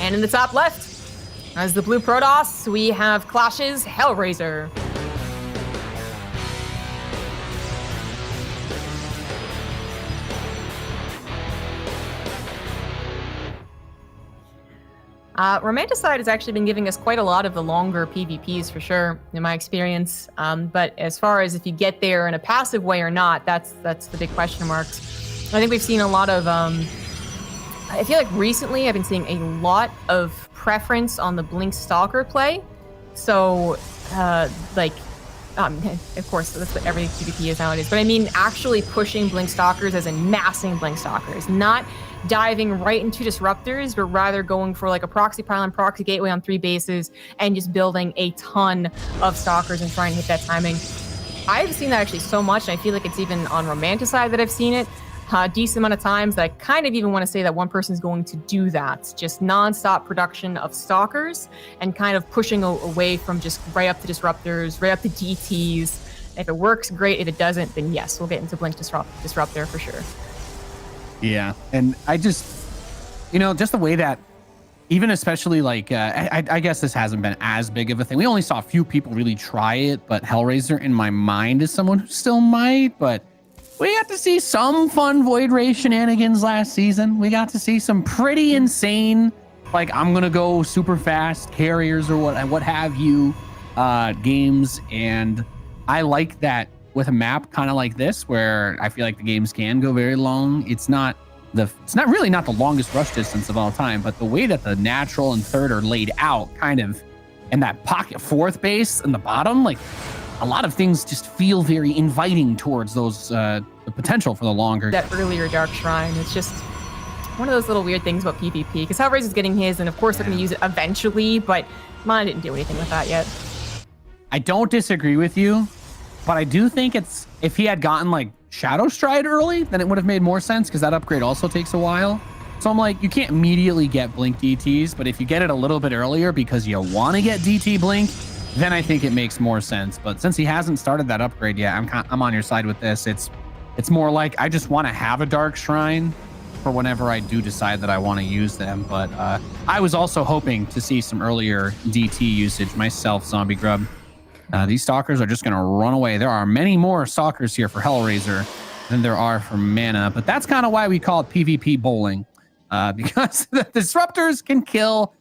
And in the top left, as the blue Protoss, we have Clash's Hellraiser. Romanticide has actually been giving us quite a lot of the longer PvPs for sure, in my experience. But as far as if you get there in a passive way or not, that's the big question marks. I think we've seen a lot of, I feel like recently I've been seeing a lot of preference on the Blink Stalker play. So, of course, that's what every PvP is nowadays. But I mean, actually pushing Blink Stalkers as in massing Blink Stalkers, not diving right into disruptors, but rather going for like a proxy pylon, proxy gateway on 3 bases, and just building a ton of stalkers and trying to hit that timing. I've seen that actually so much, and I feel like it's even on Romanticide that I've seen it a decent amount of times, that I kind of even want to say that one person's going to do that. Just non-stop production of stalkers and kind of pushing away from just right up to disruptors, right up to DTs. If it works, great. If it doesn't, then yes, we'll get into Blink Disruptor for sure. Yeah, and I just, just the way that, even especially like, I guess this hasn't been as big of a thing. We only saw a few people really try it, but Hellraiser in my mind is someone who still might, but we got to see some fun Void Ray shenanigans last season. We got to see some pretty insane, like I'm going to go super fast carriers or what have you games. And I like that with a map kind of like this, where I feel like the games can go very long. It's not really the longest rush distance of all time, but the way that the natural and third are laid out kind of, and that pocket fourth base in the bottom, like a lot of things just feel very inviting towards those, the potential for the longer. That earlier Dark Shrine, it's just one of those little weird things about PvP, because Hellraiser's getting his, and of course they're going to use it eventually, but MaNa didn't do anything with that yet. I don't disagree with you, but I do think if he had gotten like Shadow Stride early, then it would have made more sense, because that upgrade also takes a while. So I'm like, you can't immediately get Blink DTs, but if you get it a little bit earlier because you want to get DT Blink, then I think it makes more sense. But since he hasn't started that upgrade yet, I'm on your side with this. It's more like I just want to have a Dark Shrine for whenever I do decide that I want to use them. But I was also hoping to see some earlier DT usage myself, Zombie Grub. These stalkers are just going to run away. There are many more stalkers here for Hellraiser than there are for MaNa, but that's kind of why we call it PvP bowling, because the disruptors can kill.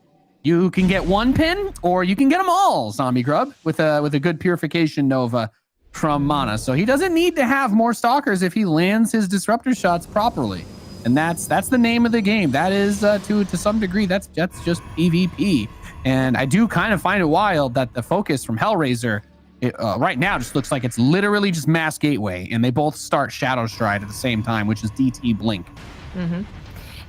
You can get one pin, or you can get them all, Zombie Grub, with a good Purification Nova from MaNa. So he doesn't need to have more stalkers if he lands his disruptor shots properly, and that's the name of the game. That is to some degree that's just PvP. And I do kind of find it wild that the focus from Hellraiser right now just looks like it's literally just mass gateway, and they both start Shadow Stride at the same time, which is DT Blink. Mm-hmm.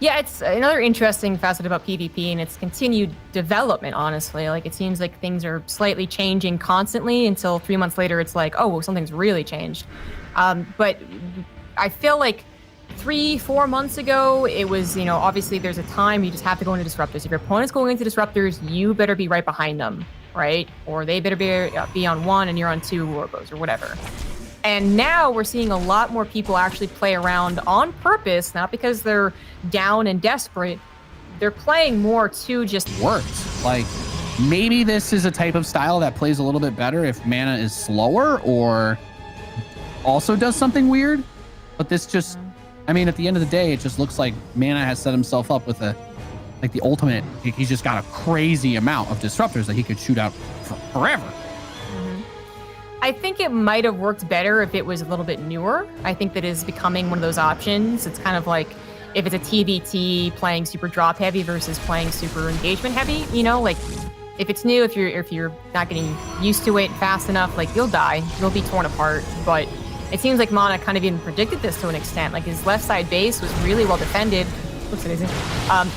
Yeah, it's another interesting facet about PvP and its continued development, honestly. Like, it seems like things are slightly changing constantly until 3 months later it's like, oh, well, something's really changed. But I feel like 3-4 months ago, it was, obviously there's a time you just have to go into disruptors. If your opponent's going into disruptors, you better be right behind them, right? Or they better be on 1 and you're on 2 Orbos or whatever. And now we're seeing a lot more people actually play around on purpose, not because they're down and desperate. They're playing more to just works. Like, maybe this is a type of style that plays a little bit better if MaNa is slower or also does something weird. But this just, I mean, at the end of the day, it just looks like MaNa has set himself up with the ultimate. He's just got a crazy amount of disruptors that he could shoot out forever. I think it might have worked better if it was a little bit newer. I think that is becoming one of those options. It's kind of like if it's a TBT playing super drop heavy versus playing super engagement heavy, like if it's new, if you're not getting used to it fast enough, like you'll die, you'll be torn apart. But it seems like MaNa kind of even predicted this to an extent. Like his left side base was really well defended. Looks amazing.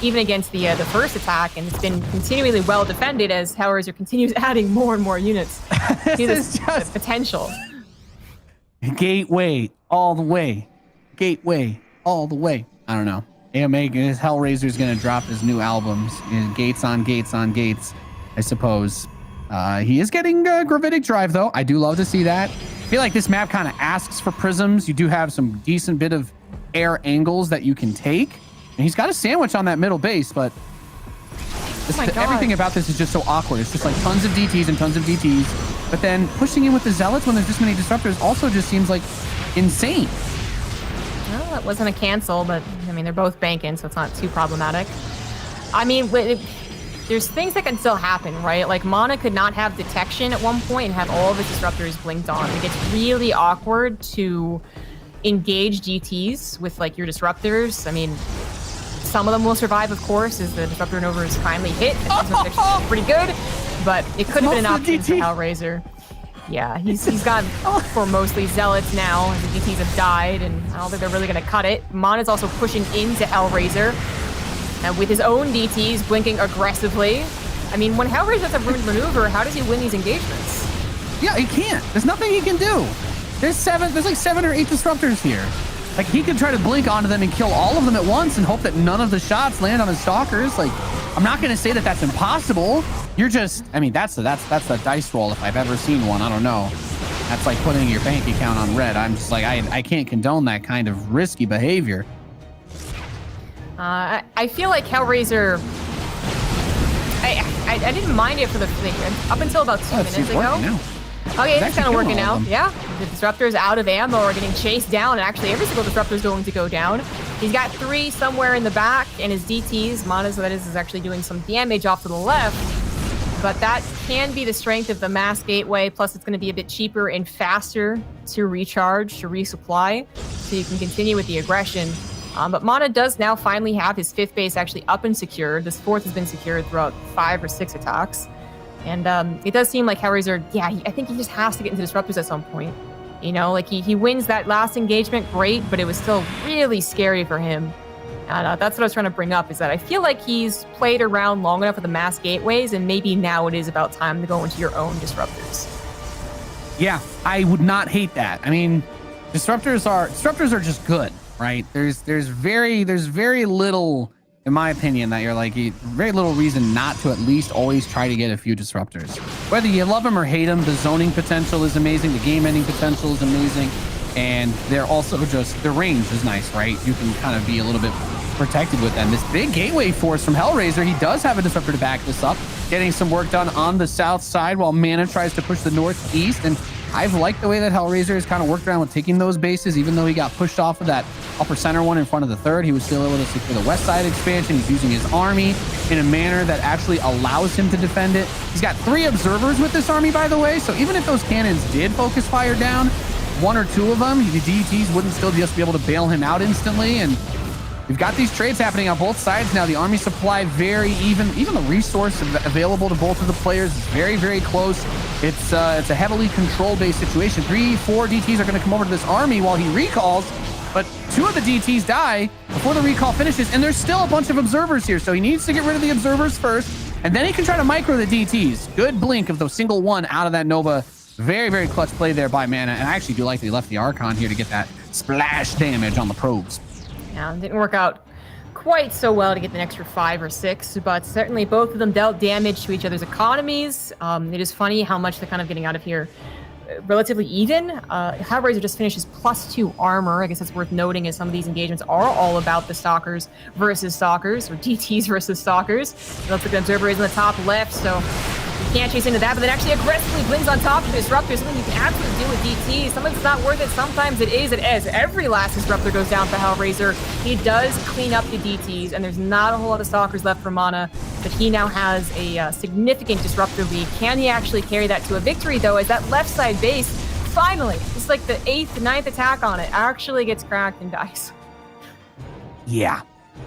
Even against the first attack, and it's been continually well defended as Hellraiser continues adding more and more units. See this just potential. Gateway all the way. Gateway all the way. I don't know. His Hellraiser's going to drop his new albums. Gates on gates on gates, I suppose. He is getting gravitic drive, though. I do love to see that. I feel like this map kind of asks for prisms. You do have some decent bit of air angles that you can take. And he's got a sandwich on that middle base, but Oh my God. Everything about this is just so awkward. It's just like tons of DTs and tons of DTs. But then pushing in with the Zealots when there's this many disruptors also just seems like insane. Well, that wasn't a cancel, but I mean, they're both banking, so it's not too problematic. I mean, there's things that can still happen, right? Like MaNa could not have detection at one point and have all of its disruptors blinked on. It gets really awkward to engage GTs with like your disruptors. I mean, some of them will survive, of course, as the disruptor Nova is finally hit. And this one's pretty good, but it could have been an option for Hellraiser. Yeah, he's gone for mostly Zealots now. The DTs have died, and I don't think they're really going to cut it. MaNa's also pushing into Hellraiser. And with his own DTs blinking aggressively. I mean, when Hellraiser has a ruined maneuver, how does he win these engagements? Yeah, he can't. There's nothing he can do. There's like 7 or 8 disruptors here. Like, he could try to blink onto them and kill all of them at once and hope that none of the shots land on his stalkers. Like, I'm not going to say that that's impossible. You're just, I mean, that's a dice roll if I've ever seen one. I don't know. That's like putting your bank account on red. I'm just like, I can't condone that kind of risky behavior. I feel like Hellraiser, I didn't mind it for the thing up until about 2 minutes ago. Okay, it's kind of working out. Yeah, the disruptor's out of ammo or getting chased down, and actually every single disruptor is going to go down. He's got 3 somewhere in the back, and his DTs, MaNa's that is actually doing some damage off to the left. But that can be the strength of the mass gateway. Plus, it's going to be a bit cheaper and faster to recharge, to resupply, so you can continue with the aggression. But MaNa does now finally have his 5th base actually up and secured. This 4th has been secured throughout 5 or 6 attacks. And it does seem like Hellraiser, yeah, I think he just has to get into disruptors at some point. You know, like he wins that last engagement, great, but it was still really scary for him. And that's what I was trying to bring up, is that I feel like he's played around long enough with the mass gateways, and maybe now it is about time to go into your own disruptors. Yeah, I would not hate that. I mean, disruptors are just good. Right? There's very little, in my opinion, that you're like, very little reason not to at least always try to get a few disruptors. Whether you love them or hate them, the zoning potential is amazing, the game ending potential is amazing, and they're also just, their range is nice, right? You can kind of be a little bit protected with them. This big gateway force from Hellraiser, he does have a disruptor to back this up, getting some work done on the south side while MaNa tries to push the northeast. And I've liked the way that Hellraiser has kind of worked around with taking those bases. Even though he got pushed off of that upper center one in front of the 3rd, he was still able to secure the west side expansion. He's using his army in a manner that actually allows him to defend it. He's got 3 observers with this army, by the way. So even if those cannons did focus fire down, 1 or 2 of them, the DTs wouldn't still just be able to bail him out instantly. And we've got these trades happening on both sides now. The army supply very even. Even the resource available to both of the players is very, very close. It's a heavily control-based situation. 3, 4 DTs are going to come over to this army while he recalls, but 2 of the DTs die before the recall finishes, and there's still a bunch of observers here, so he needs to get rid of the observers first, and then he can try to micro the DTs. Good blink of the single one out of that Nova. Very, very clutch play there by MaNa, and I actually do like that he left the Archon here to get that splash damage on the probes. Yeah, it didn't work out quite so well to get the extra 5 or 6, but certainly both of them dealt damage to each other's economies. It is funny how much they're kind of getting out of here relatively even. Hellraiser just finishes +2 armor. I guess that's worth noting, as some of these engagements are all about the stalkers versus stalkers, or DTs versus stalkers. It looks like the observer is in the top left, so you can't chase into that, but then actually aggressively blings on top of the disruptor, something you can absolutely do with DTs. Sometimes it's not worth it, sometimes it is. As every last disruptor goes down for Hellraiser, he does clean up the DTs, and there's not a whole lot of stalkers left for MaNa, but he now has a significant disruptor lead. Can he actually carry that to a victory, though, as that left side base, finally, it's like the 8th, 9th attack on it, actually gets cracked and dies. Yeah.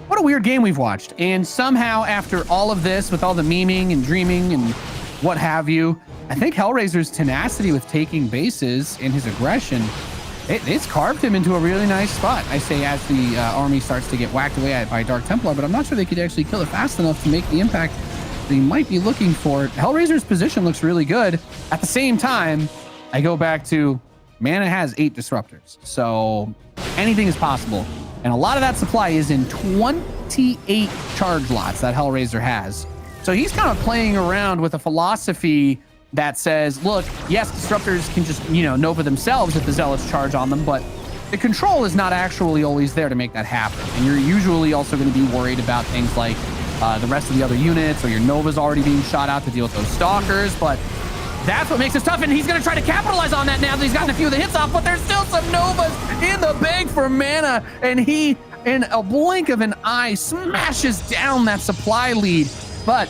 What a weird game we've watched. And somehow, after all of this, with all the memeing and dreaming and what have you, I think Hellraiser's tenacity with taking bases and his aggression, it's carved him into a really nice spot. I say as the army starts to get whacked away at by Dark Templar, but I'm not sure they could actually kill it fast enough to make the impact they might be looking for. Hellraiser's position looks really good. At the same time, I go back to MaNa has 8 disruptors, so anything is possible. And a lot of that supply is in 28 charge lots that Hellraiser has. So he's kind of playing around with a philosophy that says, look, yes, disruptors can just, Nova themselves if the Zealots charge on them, but the control is not actually always there to make that happen. And you're usually also going to be worried about things like the rest of the other units, or your Nova's already being shot out to deal with those Stalkers. But that's what makes it tough, and he's going to try to capitalize on that now that he's gotten a few of the hits off, but there's still some Novas in the bag for MaNa, and he, in a blink of an eye, smashes down that supply lead. But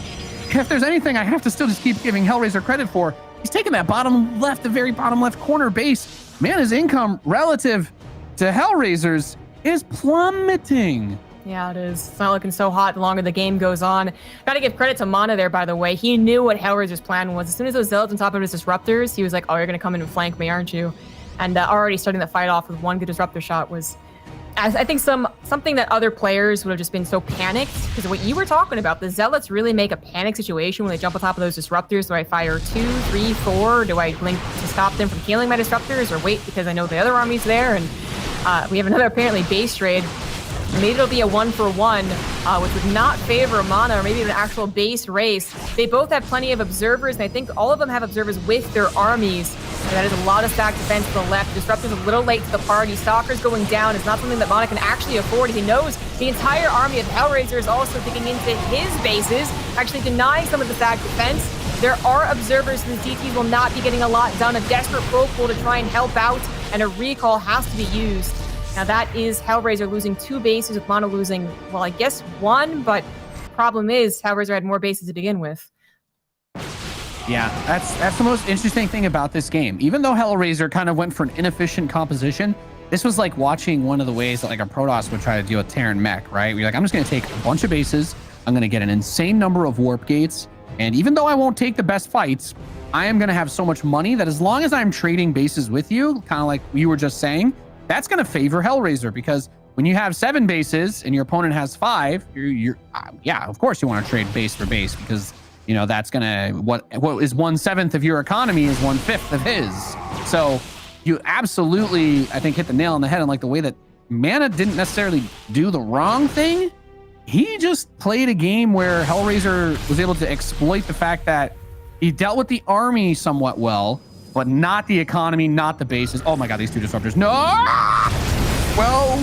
if there's anything I have to still just keep giving Hellraiser credit for, he's taking that bottom left, the very bottom left corner base. MaNa's income relative to Hellraiser's is plummeting. Yeah, it is. It's not looking so hot the longer the game goes on. Gotta give credit to MaNa there, by the way. He knew what Hellraiser's plan was. As soon as those Zealots on top of his Disruptors, he was like, oh, you're gonna come in and flank me, aren't you? And already starting the fight off with one good Disruptor shot was, I think, something that other players would have just been so panicked. Because what you were talking about, the Zealots really make a panic situation when they jump on top of those Disruptors. Do I fire 2, 3, 4? Do I blink to stop them from killing my Disruptors, or wait because I know the other army's there? And we have another apparently base trade. Maybe it'll be a 1-for-1, which would not favor MaNa, or maybe an actual base race. They both have plenty of observers, and I think all of them have observers with their armies. And that is a lot of stacked defense to the left. Disruptor's a little late to the party. Stalkers going down is not something that MaNa can actually afford. He knows the entire army of Hellraiser is also digging into his bases, actually denying some of the stacked defense. There are observers, and the DTs will not be getting a lot done. A desperate pro pool to try and help out, and a recall has to be used. Now that is Hellraiser losing 2 bases, with MaNa losing, well, I guess 1, but problem is Hellraiser had more bases to begin with. Yeah, that's the most interesting thing about this game. Even though Hellraiser kind of went for an inefficient composition, this was like watching one of the ways that like a Protoss would try to deal with Terran mech, right? You're like, I'm just going to take a bunch of bases, I'm going to get an insane number of warp gates, and even though I won't take the best fights, I am going to have so much money that as long as I'm trading bases with you, kind of like you were just saying, that's going to favor Hellraiser, because when you have 7 bases and your opponent has 5, yeah, of course you want to trade base for base, because you know that's gonna what is 1/7 of your economy is 1/5 of his. So you absolutely, I think, hit the nail on the head. And like the way that MaNa didn't necessarily do the wrong thing, he just played a game where Hellraiser was able to exploit the fact that he dealt with the army somewhat well, but not the economy, not the bases. Oh my god, these 2 Disruptors. No! Well,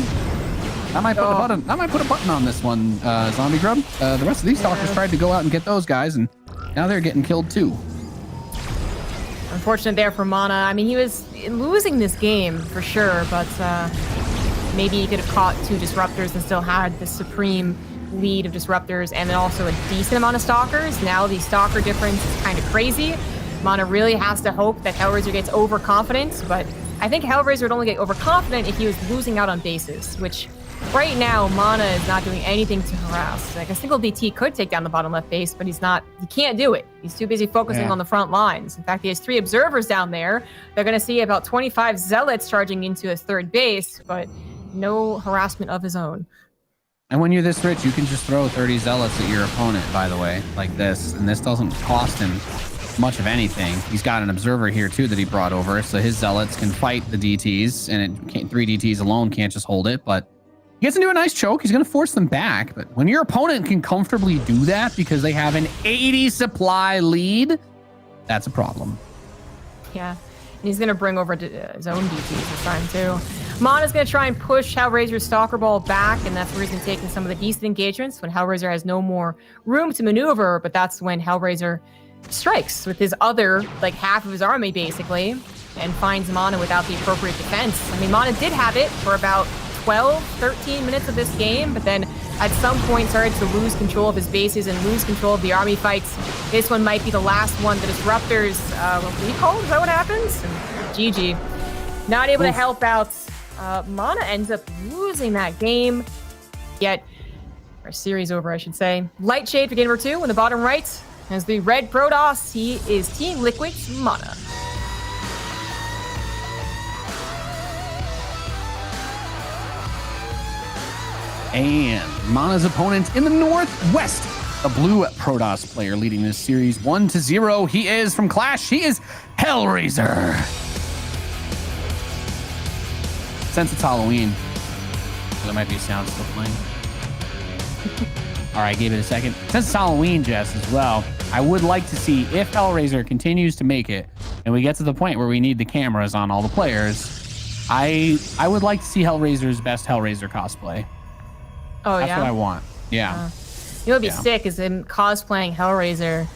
I might put a button. I might put a button on this one, Zombie Grub. The rest of these Stalkers tried to go out and get those guys, and now they're getting killed too. Unfortunate there for MaNa. I mean, he was losing this game for sure, but maybe he could have caught 2 Disruptors and still had the supreme lead of Disruptors, and then also a decent amount of Stalkers. Now the Stalker difference is kind of crazy. MaNa really has to hope that Hellraiser gets overconfident, but I think Hellraiser would only get overconfident if he was losing out on bases, which right now MaNa is not doing anything to harass. Like a single DT could take down the bottom left base, but he can't do it. He's too busy focusing on the front lines. In fact, he has 3 observers down there. They're going to see about 25 Zealots charging into his 3rd base, but no harassment of his own. And when you're this rich, you can just throw 30 Zealots at your opponent, by the way, like this, and this doesn't cost him much of anything. He's got an observer here too that he brought over, so his Zealots can fight the DTs, and 3 DTs alone can't just hold it. But he gets into a nice choke. He's going to force them back. But when your opponent can comfortably do that because they have an 80 supply lead, that's a problem. Yeah, and he's going to bring over his own DTs this time too. MaNa's going to try and push Hellraiser's Stalker Ball back, and that's where he's going to take in some of the decent engagements when Hellraiser has no more room to maneuver. But that's when Hellraiser strikes with his other, like, half of his army basically, and finds MaNa without the appropriate defense. I mean, MaNa did have it for about 12, 13 minutes of this game, but then at some point started to lose control of his bases and lose control of the army fights. This one might be the last one. The Disruptors recall, is that what happens? And GG. Not able to help out. MaNa ends up losing that game, yet, our series over, I should say. Light shade for game number 2 in the bottom right. As the red Protoss, he is Team Liquid's MaNa. And MaNa's opponent in the northwest, the blue Protoss player leading this series 1-0. He is from Clash. He is Hellraiser. Since it's Halloween, there might be a sound still playing. All right, gave it a second. Since it's Halloween, Jess, as well, I would like to see if Hellraiser continues to make it and we get to the point where we need the cameras on all the players. I would like to see Hellraiser's best Hellraiser cosplay. Oh, That's what I want. Yeah. You know what'd be sick is him cosplaying Hellraiser,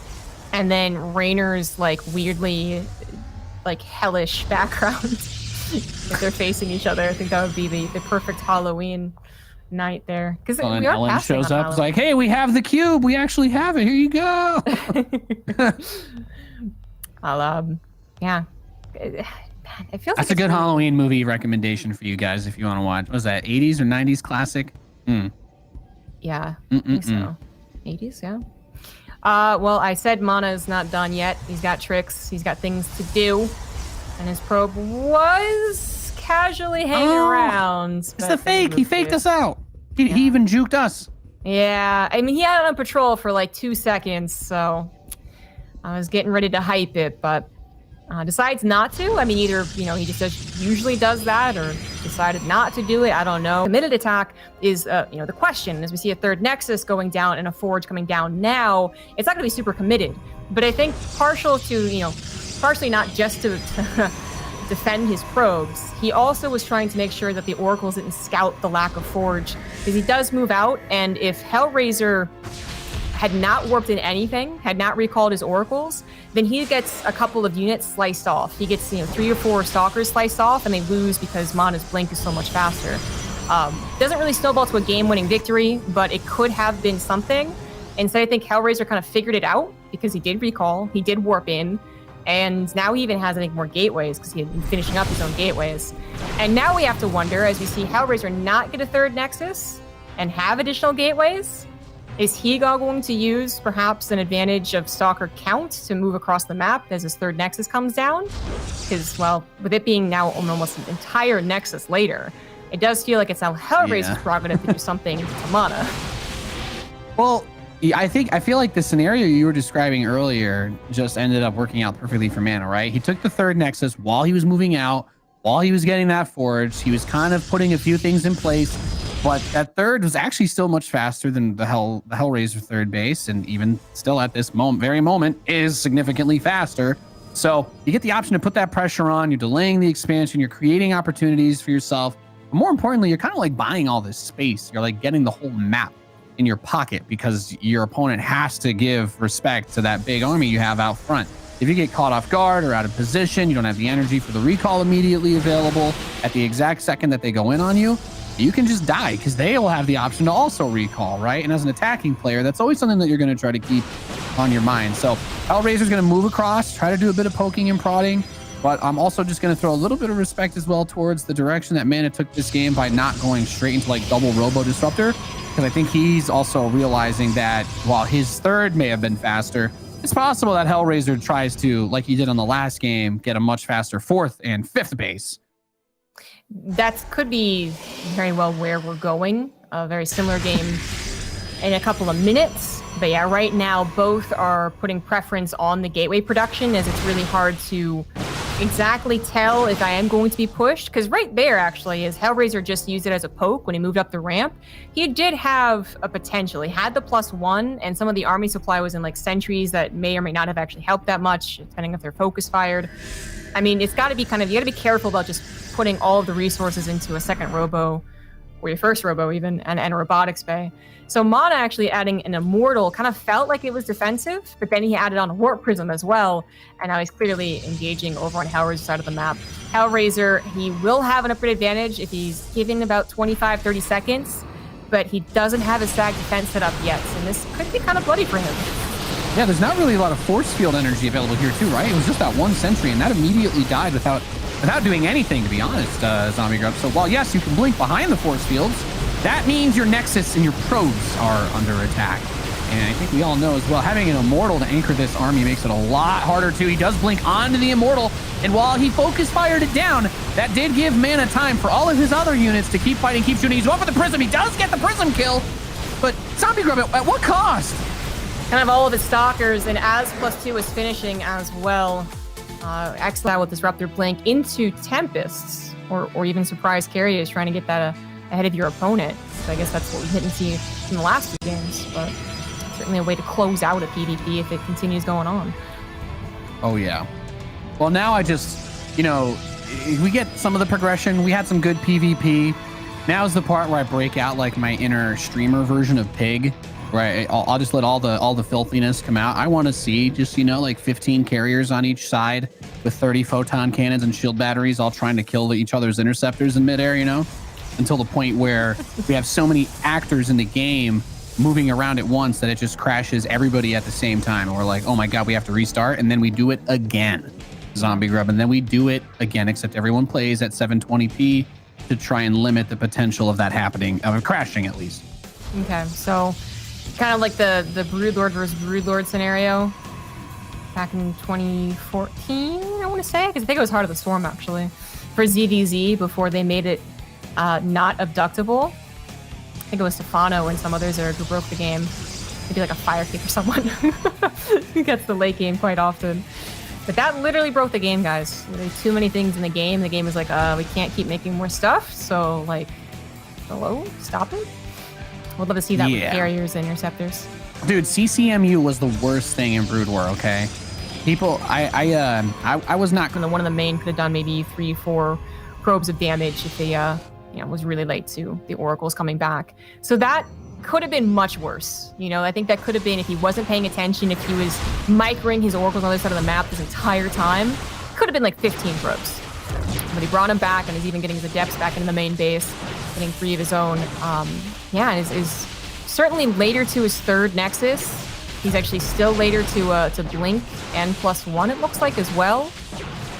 and then Rainer's like weirdly, like hellish background. If they're facing each other, I think that would be the perfect Halloween night there. Because well, we are Ellen shows up, it's like, hey, we have the cube. We actually have it. Here you go. I'll yeah. It feels that's like a good Halloween movie recommendation for you guys if you want to watch. What was that 80s or 90s classic? Yeah, I think so. 80s, yeah. Well, I said MaNa's not done yet. He's got tricks. He's got things to do. And his probe was casually hanging around. It's the fake. He faked us out. He even juked us. Yeah, I mean, he had it on patrol for like 2 seconds, so I was getting ready to hype it, but decides not to. I mean, either, he just usually does that or decided not to do it. I don't know. Committed attack is, the question. As we see a third Nexus going down and a Forge coming down now, it's not going to be super committed. But I think partially not just to defend his probes, he also was trying to make sure that the Oracles didn't scout the lack of Forge, because he does move out, and if Hellraiser had not warped in anything, had not recalled his Oracles, then he gets a couple of units sliced off. He gets 3 or 4 Stalkers sliced off, and they lose because MaNa's blink is so much faster. Doesn't really snowball to a game-winning victory, but it could have been something. Instead, I think Hellraiser kind of figured it out because he did recall, he did warp in, and now he even has, I think, more gateways because he had been finishing up his own gateways. And now we have to wonder, as we see Hellraiser not get a third Nexus and have additional gateways, is he going to use perhaps an advantage of Stalker count to move across the map as his third Nexus comes down? Because, well, with it being now almost an entire Nexus later, it does feel like it's now Hellraiser's prerogative to do something to MaNa. Well, I feel like the scenario you were describing earlier just ended up working out perfectly for MaNa, right? He took the third Nexus while he was moving out, while he was getting that Forge. He was kind of putting a few things in place. But that third was actually still much faster than the Hellraiser third base, and even still at this very moment is significantly faster. So you get the option to put that pressure on. You're delaying the expansion. You're creating opportunities for yourself. But more importantly, you're kind of like buying all this space. You're like getting the whole map in your pocket because your opponent has to give respect to that big army you have out front. If you get caught off guard or out of position, you don't have the energy for the recall immediately available at the exact second that they go in on you, you can just die because they will have the option to also recall, right? And as an attacking player, that's always something that you're going to try to keep on your mind. So Hellraiser's going to move across, try to do a bit of poking and prodding, but I'm also just going to throw a little bit of respect as well towards the direction that MaNa took this game by not going straight into like double Robo Disruptor, because I think he's also realizing that while his third may have been faster, it's possible that Hellraiser tries to, like he did on the last game, get a much faster fourth and fifth base. That could be very well where we're going. A very similar game in a couple of minutes. But yeah, right now, both are putting preference on the gateway production, as it's really hard to exactly tell if I am going to be pushed. Because right there, actually, is Hellraiser just used it as a poke when he moved up the ramp. He did have a potential. He had the +1, and some of the army supply was in like sentries that may or may not have actually helped that much, depending if they're focus fired. I mean, it's got to be you got to be careful about just putting all of the resources into a second robo, or your first robo even, and a robotics bay. So MaNa actually adding an Immortal kind of felt like it was defensive, but then he added on a Warp Prism as well, and now he's clearly engaging over on Hellraiser's side of the map. Hellraiser, he will have an upgrade advantage if he's given about 25, 30 seconds, but he doesn't have his SAG defense set up yet, and this could be kind of bloody for him. Yeah, there's not really a lot of force field energy available here too, right? It was just that one sentry, and that immediately died without doing anything, to be honest, Zombie Grub. So while, yes, you can blink behind the force fields, that means your Nexus and your probes are under attack. And I think we all know as well, having an Immortal to anchor this army makes it a lot harder too. He does blink onto the Immortal, and while he focus fired it down, that did give MaNa time for all of his other units to keep fighting, keep shooting. He's going for the Prism. He does get the Prism kill, but Zombie Grub, at what cost? Kind of all of his Stalkers, and as +2 is finishing as well. Excellent with Disruptor Blink into Tempests, or even Surprise Carry is trying to get that ahead of your opponent. So I guess that's what we didn't see in the last few games, but certainly a way to close out a PvP if it continues going on. Oh, yeah. Well, now I just, we get some of the progression. We had some good PvP. Now's the part where I break out like my inner streamer version of Pig, right? I'll just let all the filthiness come out. I want to see just, you know, like 15 carriers on each side with 30 photon cannons and shield batteries, all trying to kill each other's interceptors in midair, you know, until the point where we have so many actors in the game moving around at once that it just crashes everybody at the same time. And we're like, oh my God, we have to restart. And then we do it again, Zombie Grub. And then we do it again, except everyone plays at 720p to try and limit the potential of that happening, of crashing at least. Okay, so kind of like the Broodlord versus Broodlord scenario back in 2014, I want to say, because I think it was Heart of the Storm actually, for ZVZ before they made it not abductable. I think it was Stefano and some others who broke the game. Maybe like a fire kick or someone who gets the late game quite often. But that literally broke the game, guys. There's too many things in the game. The game was like, we can't keep making more stuff. So like, hello, stop it. We'd love to see that with carriers and interceptors. Dude, CCMU was the worst thing in Brood War, okay? People, I was not... One of the main could have done maybe 3-4 probes of damage if they, you know, was really late to the Oracles coming back. So that could have been much worse. You know, I think that could have been if he wasn't paying attention, if he was microing his Oracles on the other side of the map this entire time, could have been like 15 probes. But he brought him back and is even getting his adepts back into the main base, getting 3 of his own. Yeah, is certainly later to his 3rd Nexus. He's actually still later to Blink and +1, it looks like, as well.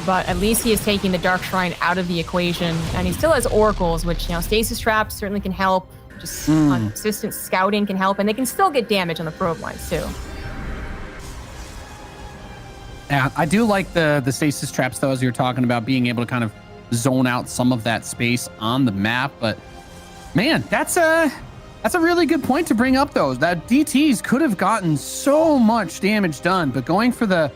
But at least he is taking the Dark Shrine out of the equation. And he still has Oracles, which, you know, Stasis Traps certainly can help. Just consistent scouting can help. And they can still get damage on the probe lines, too. Yeah, I do like the Stasis Traps, though, as you're talking about, being able to kind of zone out some of that space on the map. But, man, that's a really good point to bring up, though. That DTs could have gotten so much damage done, but going for the...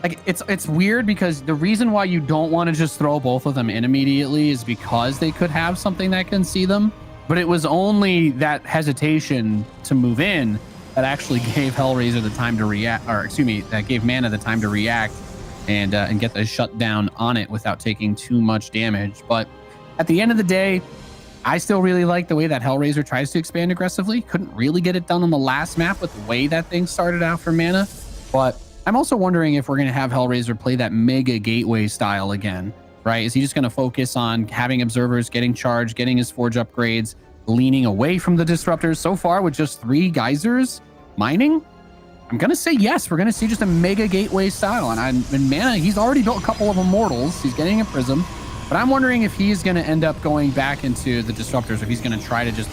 Like, it's weird because the reason why you don't want to just throw both of them in immediately is because they could have something that can see them. But it was only that hesitation to move in that actually gave Hellraiser the time to react, or excuse me, that gave MaNa the time to react and get the shutdown on it without taking too much damage. But at the end of the day, I still really like the way that Hellraiser tries to expand aggressively. Couldn't really get it done on the last map with the way that thing started out for MaNa. But I'm also wondering if we're going to have Hellraiser play that mega gateway style again, right? Is he just going to focus on having observers, getting charged, getting his forge upgrades, leaning away from the disruptors? So far with just 3 geysers mining, I'm going to say yes. We're going to see just a mega gateway style. And MaNa, he's already built a couple of immortals. He's getting a prism. But I'm wondering if he's going to end up going back into the disruptors, or if he's going to try to just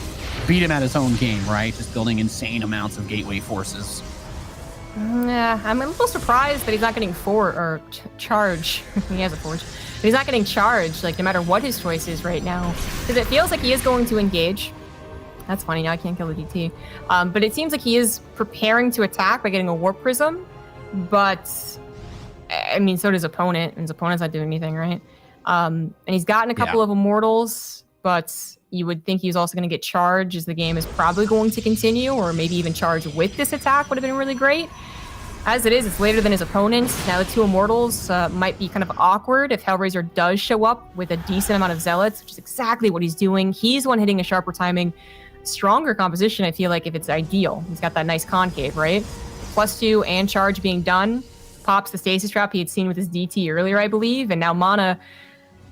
beat him at his own game, right? Just building insane amounts of gateway forces. Yeah, I'm a little surprised that he's not getting charge. He has a forge. But he's not getting charged, like, no matter what his choice is right now. Because it feels like he is going to engage. That's funny, now I can't kill the DT. But it seems like he is preparing to attack by getting a Warp Prism. But, I mean, so does opponent, and his opponent's not doing anything, right? And he's gotten a couple of Immortals, but you would think he's also going to get charged, as the game is probably going to continue, or maybe even charge with this attack would have been really great. As it is, it's later than his opponent. Now the 2 Immortals might be kind of awkward if Hellraiser does show up with a decent amount of Zealots, which is exactly what he's doing. He's one hitting a sharper timing, stronger composition, I feel like, if it's ideal. He's got that nice concave, right? +2 and charge being done. Pops the Stasis Trap he had seen with his DT earlier, I believe, and now MaNa...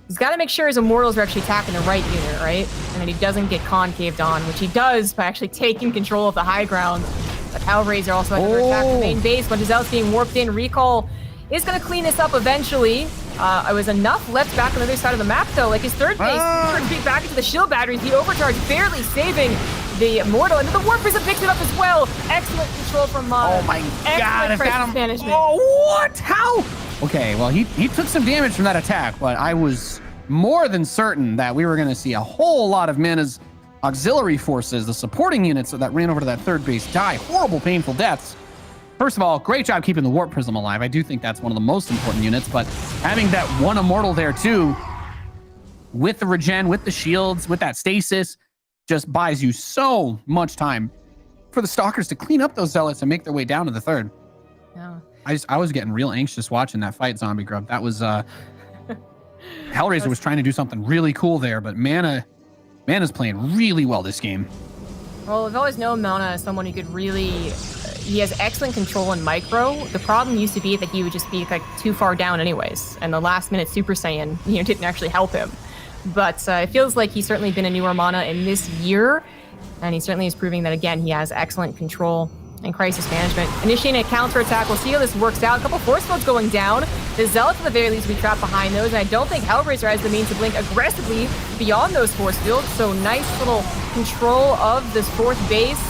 He's got to make sure his Immortals are actually attacking the right unit, right? And that he doesn't get concaved on, which he does by actually taking control of the high ground. But Hellraiser also had to attack the main base, but Giselle's being warped in. Recall is going to clean this up eventually. It was enough left back on the other side of the map, though. Like his 3rd base, retreat back into the shield batteries. The overcharge barely saving the Immortal. And then the Warp Prism picks it up as well. Excellent control from MaNa. Oh my God. Excellent management. Oh, what? How? Okay, well, he took some damage from that attack, but I was more than certain that we were going to see a whole lot of MaNa's auxiliary forces, the supporting units that ran over to that 3rd base, die horrible, painful deaths. First of all, great job keeping the Warp Prism alive. I do think that's one of the most important units, but having that 1 Immortal there too, with the regen, with the shields, with that stasis, just buys you so much time for the Stalkers to clean up those Zealots and make their way down to the 3rd. Yeah. I was getting real anxious watching that fight, Zombie Grub. That was Hellraiser was trying to do something really cool there, but MaNa's playing really well this game. Well, we've always known MaNa as someone who could really... He has excellent control in micro. The problem used to be that he would just be like too far down anyways, and the last minute Super Saiyan, didn't actually help him. But it feels like he's certainly been a newer MaNa in this year, and he certainly is proving that, again, he has excellent control and crisis management. Initiating a counterattack. We'll see how this works out. A couple force fields going down. The Zealots, at the very least, will be trapped behind those, and I don't think Hellraiser has the means to blink aggressively beyond those force fields, so nice little control of this fourth base.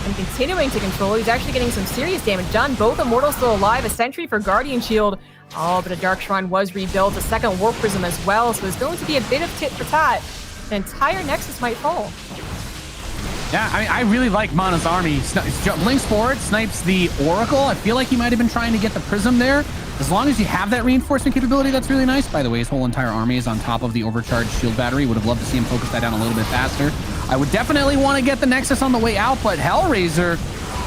And continuing to control, he's actually getting some serious damage done. Both Immortals still alive. A Sentry for Guardian Shield. Oh, but a Dark Shrine was rebuilt. A second Warp Prism as well. So there's going to be a bit of tit for tat. The entire Nexus might fall. Yeah, I really like MaNa's army. Blinks forward, snipes the Oracle. I feel like he might have been trying to get the Prism there. As long as you have that reinforcement capability, that's really nice. By the way, his whole entire army is on top of the overcharged shield battery. Would have loved to see him focus that down a little bit faster. I would definitely want to get the Nexus on the way out, but Hellraiser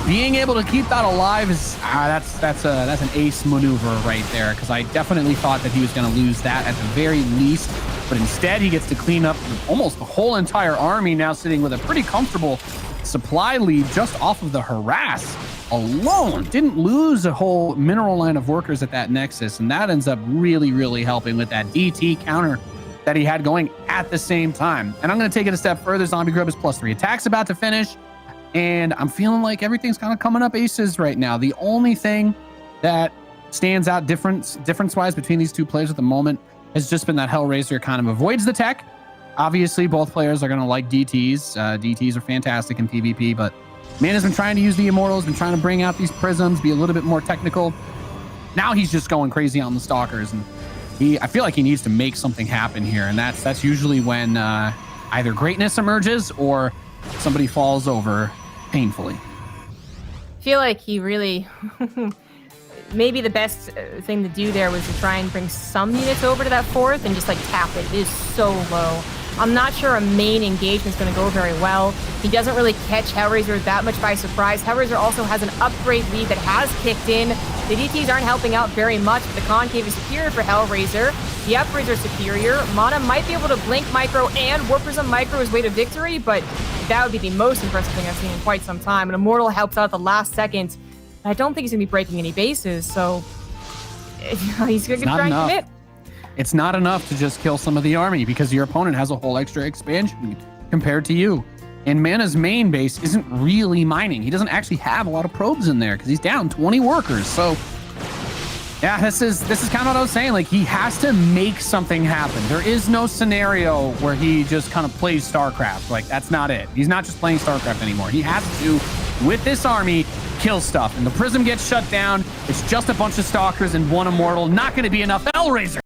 being able to keep that alive is that's an ace maneuver right there, because I definitely thought that he was going to lose that at the very least, but instead he gets to clean up almost the whole entire army, now sitting with a pretty comfortable supply lead just off of the harass alone. Didn't lose a whole mineral line of workers at that Nexus, and that ends up really helping with that DT counter that he had going at the same time. And I'm going to take it a step further. Zombie Grub is +3 attacks about to finish, and I'm feeling like everything's kind of coming up aces right now. The only thing that stands out difference-wise between these two players at the moment has just been that Hellraiser kind of avoids the tech. Obviously, both players are going to like DTs. DTs are fantastic in PvP, but MaNa's been trying to use the Immortals, been trying to bring out these Prisms, be a little bit more technical. Now he's just going crazy on the Stalkers, and I feel like he needs to make something happen here, and that's usually when either greatness emerges or somebody falls over painfully. I feel like he really... Maybe the best thing to do there was to try and bring some units over to that fourth and just like tap it. It is so low. I'm not sure a main engagement is going to go very well. He doesn't really catch Hellraiser that much by surprise. Hellraiser also has an upgrade lead that has kicked in. The DTs aren't helping out very much, but the Concave is superior for Hellraiser. The upgrades are superior. MaNa might be able to blink micro and Warp Prism micro his way to victory, but that would be the most impressive thing I've seen in quite some time. An Immortal helps out at the last second. I don't think he's going to be breaking any bases, so he's going to try and commit. It's not enough to just kill some of the army, because your opponent has a whole extra expansion compared to you. And MaNa's main base isn't really mining. He doesn't actually have a lot of probes in there because he's down 20 workers. So yeah, this is kind of what I was saying. Like, he has to make something happen. There is no scenario where he just kind of plays StarCraft. Like, that's not it. He's not just playing StarCraft anymore. He has to, with this army, kill stuff. And the Prism gets shut down. It's just a bunch of Stalkers and one Immortal. Not going to be enough. Hellraiser